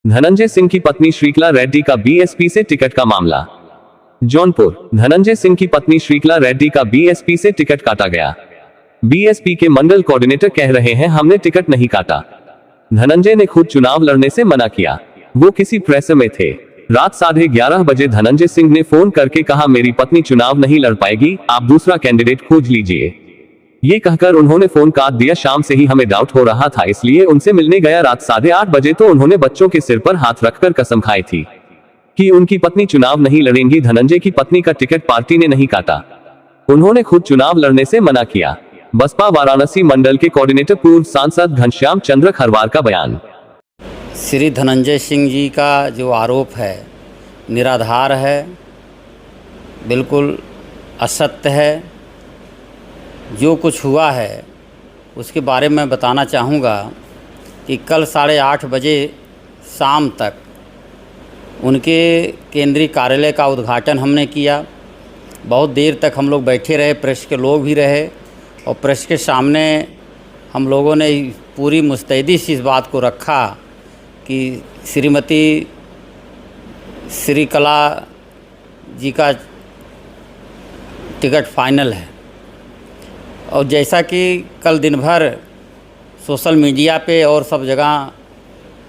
धनंजय सिंह की पत्नी श्रीकला रेड्डी का बीएसपी से टिकट का मामला। जौनपुर, धनंजय सिंह की पत्नी श्रीकला रेड्डी का बीएसपी से टिकट काटा गया। बीएसपी के मंडल कोऑर्डिनेटर कह रहे हैं हमने टिकट नहीं काटा। धनंजय ने खुद चुनाव लड़ने से मना किया। वो किसी प्रेस में थे। रात 11:30 बजे धनंजय सिंह ने फोन करके कहा मेरी पत्नी चुनाव नहीं लड़ पाएगी, आप दूसरा कैंडिडेट खोज लीजिए। ये कहकर उन्होंने फोन काट दिया। शाम से ही हमें डाउट हो रहा था, इसलिए उनसे मिलने गया। रात 8:30 बजे तो उन्होंने बच्चों के सिर पर हाथ रखकर कसम खाई थी कि उनकी पत्नी चुनाव नहीं लड़ेंगी। धनंजय की पत्नी का टिकट पार्टी ने नहीं काटा। उन्होंने खुद चुनाव लड़ने से मना किया। बसपा वाराणसी मंडल के कोऑर्डिनेटर पूर्व सांसद घनश्याम चंद्र खरवार का बयान। श्री धनंजय सिंह जी का जो आरोप है निराधार है, बिल्कुल असत्य है। जो कुछ हुआ है उसके बारे में बताना चाहूँगा कि कल 8:30 बजे शाम तक उनके केंद्रीय कार्यालय का उद्घाटन हमने किया। बहुत देर तक हम लोग बैठे रहे, प्रेस के लोग भी रहे और प्रेस के सामने हम लोगों ने पूरी मुस्तैदी से इस बात को रखा कि श्रीमती श्रीकला जी का टिकट फाइनल है। और जैसा कि कल दिन भर सोशल मीडिया पे और सब जगह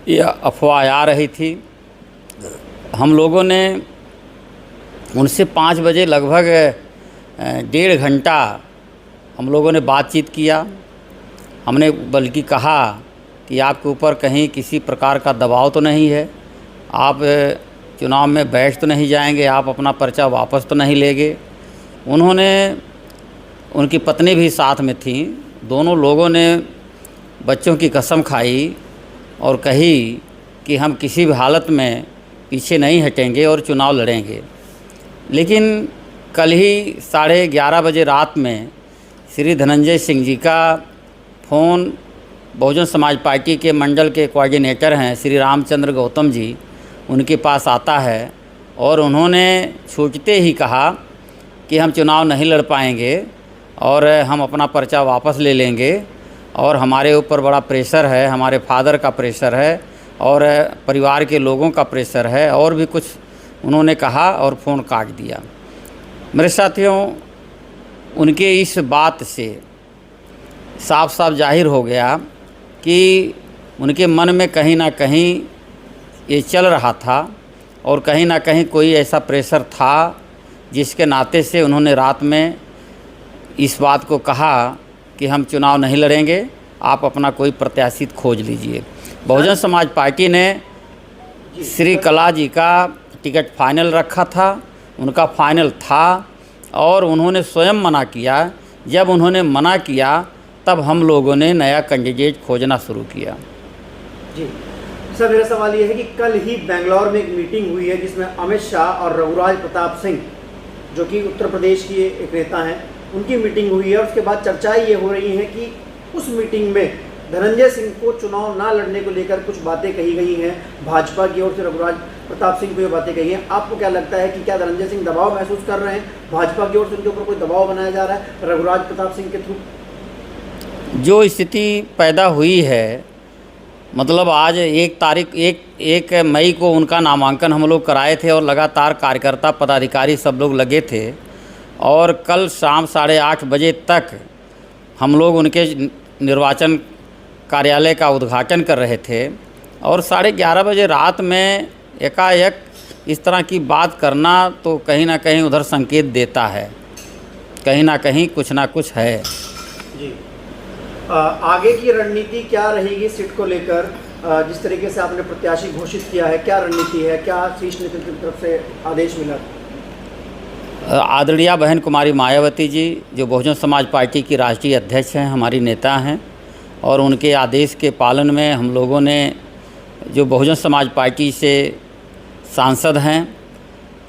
यह अफवाह आ रही थी, हम लोगों ने उनसे 5 बजे लगभग 1.5 घंटा हम लोगों ने बातचीत किया। हमने बल्कि कहा कि आपके ऊपर कहीं किसी प्रकार का दबाव तो नहीं है, आप चुनाव में बैठ तो नहीं जाएंगे, आप अपना पर्चा वापस तो नहीं लेंगे। उन्होंने, उनकी पत्नी भी साथ में थी, दोनों लोगों ने बच्चों की कसम खाई और कही कि हम किसी भी हालत में पीछे नहीं हटेंगे और चुनाव लड़ेंगे। लेकिन कल ही 11:30 बजे रात में श्री धनंजय सिंह जी का फ़ोन बहुजन समाज पार्टी के मंडल के कोऑर्डिनेटर हैं श्री रामचंद्र गौतम जी, उनके पास आता है और उन्होंने छूटते ही कहा कि हम चुनाव नहीं लड़ पाएंगे और हम अपना पर्चा वापस ले लेंगे और हमारे ऊपर बड़ा प्रेशर है, हमारे फादर का प्रेशर है और परिवार के लोगों का प्रेशर है और भी कुछ उन्होंने कहा और फ़ोन काट दिया। मेरे साथियों, उनके इस बात से साफ साफ जाहिर हो गया कि उनके मन में कहीं ना कहीं ये चल रहा था और कहीं ना कहीं कोई ऐसा प्रेशर था जिसके नाते से उन्होंने रात में इस बात को कहा कि हम चुनाव नहीं लड़ेंगे, आप अपना कोई प्रत्याशी खोज लीजिए। बहुजन समाज पार्टी ने श्री कला जी का टिकट फाइनल रखा था, उनका फाइनल था और उन्होंने स्वयं मना किया। जब उन्होंने मना किया तब हम लोगों ने नया कैंडिडेट खोजना शुरू किया। जी सर, मेरा सवाल ये है कि कल ही बेंगलोर में एक मीटिंग हुई है जिसमें अमित शाह और रघुराज प्रताप सिंह, जो कि उत्तर प्रदेश की एक नेता हैं, उनकी मीटिंग हुई है। उसके बाद चर्चाएं ये हो रही हैं कि उस मीटिंग में धनंजय सिंह को चुनाव ना लड़ने को लेकर कुछ बातें कही गई हैं, भाजपा की ओर से रघुराज प्रताप सिंह को ये बातें कही हैं। आपको क्या लगता है कि क्या धनंजय सिंह दबाव महसूस कर रहे हैं, भाजपा की ओर से उनके ऊपर कोई दबाव बनाया जा रहा है रघुराज प्रताप सिंह के थ्रू? जो स्थिति पैदा हुई है, मतलब आज 1 मई को उनका नामांकन हम लोग कराए थे और लगातार कार्यकर्ता पदाधिकारी सब लोग लगे थे और कल शाम 8:30 बजे तक हम लोग उनके निर्वाचन कार्यालय का उद्घाटन कर रहे थे और 11:30 बजे रात में एकाएक इस तरह की बात करना तो कहीं ना कहीं उधर संकेत देता है, कहीं ना कहीं कुछ ना कुछ है। जी, आगे की रणनीति क्या रहेगी सीट को लेकर? जिस तरीके से आपने प्रत्याशी घोषित किया है, क्या रणनीति है, क्या शीर्ष नेतृत्व की तरफ से आदेश मिला? आदरणीय बहन कुमारी मायावती जी, जो बहुजन समाज पार्टी की राष्ट्रीय अध्यक्ष हैं, हमारी नेता हैं और उनके आदेश के पालन में हम लोगों ने, जो बहुजन समाज पार्टी से सांसद हैं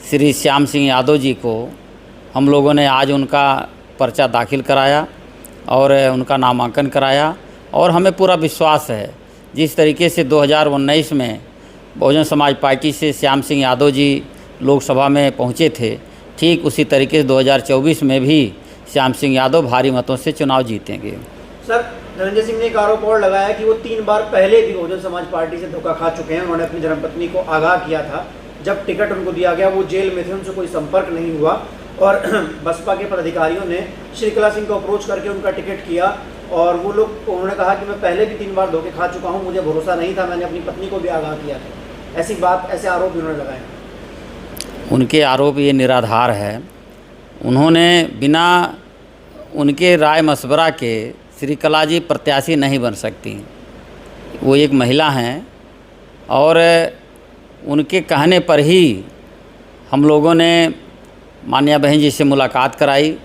श्री श्याम सिंह यादव जी को, हम लोगों ने आज उनका पर्चा दाखिल कराया और उनका नामांकन कराया और हमें पूरा विश्वास है जिस तरीके से 2019 में बहुजन समाज पार्टी से श्याम सिंह यादव जी लोकसभा में पहुंचे थे, ठीक उसी तरीके से 2024 में भी श्याम सिंह यादव भारी मतों से चुनाव जीतेंगे। सर, धनंजय सिंह ने एक आरोप और लगाया कि वो 3 बार पहले भी बहुजन समाज पार्टी से धोखा खा चुके हैं। उन्होंने अपनी धर्मपत्नी को आगाह किया था, जब टिकट उनको दिया गया वो जेल में थे, उनसे कोई संपर्क नहीं हुआ और बसपा के पदाधिकारियों ने श्रीकला सिंह को अप्रोच करके उनका टिकट किया और वो लोग, उन्होंने कहा कि मैं पहले भी 3 बार धोखे खा चुका हूँ, मुझे भरोसा नहीं था, मैंने अपनी पत्नी को भी आगाह किया था। ऐसी बात, ऐसे आरोप भी उन्होंने लगाए। उनके आरोप ये निराधार है। उन्होंने बिना उनके राय मशवरा के श्रीकला जी प्रत्याशी नहीं बन सकती। वो एक महिला हैं और उनके कहने पर ही हम लोगों ने मान्या बहन जी से मुलाकात कराई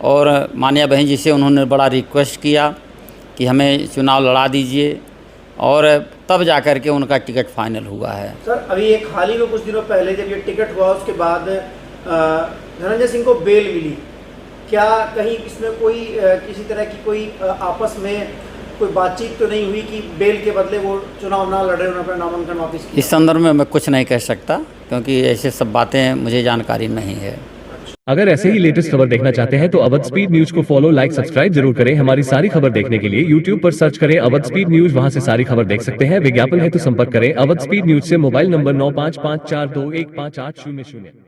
और मान्या बहन जी से उन्होंने बड़ा रिक्वेस्ट किया कि हमें चुनाव लड़ा दीजिए और तब जाकर के उनका टिकट फाइनल हुआ है। सर, अभी एक हाल ही में कुछ दिनों पहले जब ये टिकट हुआ उसके बाद धनंजय सिंह को बेल मिली। क्या कहीं इसमें कोई किसी तरह की कोई आपस में कोई बातचीत तो नहीं हुई कि बेल के बदले वो चुनाव ना लड़ रहे, उन्होंने अपना नामांकन वापस किया? इस संदर्भ में मैं कुछ नहीं कह सकता क्योंकि ऐसे सब बातें मुझे जानकारी नहीं है। अगर ऐसे ही लेटेस्ट खबर देखना चाहते हैं तो अवध स्पीड न्यूज को फॉलो, लाइक, सब्सक्राइब जरूर करें। हमारी सारी खबर देखने के लिए YouTube पर सर्च करें अवध स्पीड न्यूज, वहां से सारी खबर देख सकते हैं। विज्ञापन है तो संपर्क करें अवध स्पीड न्यूज से। Mobile number 9554215800।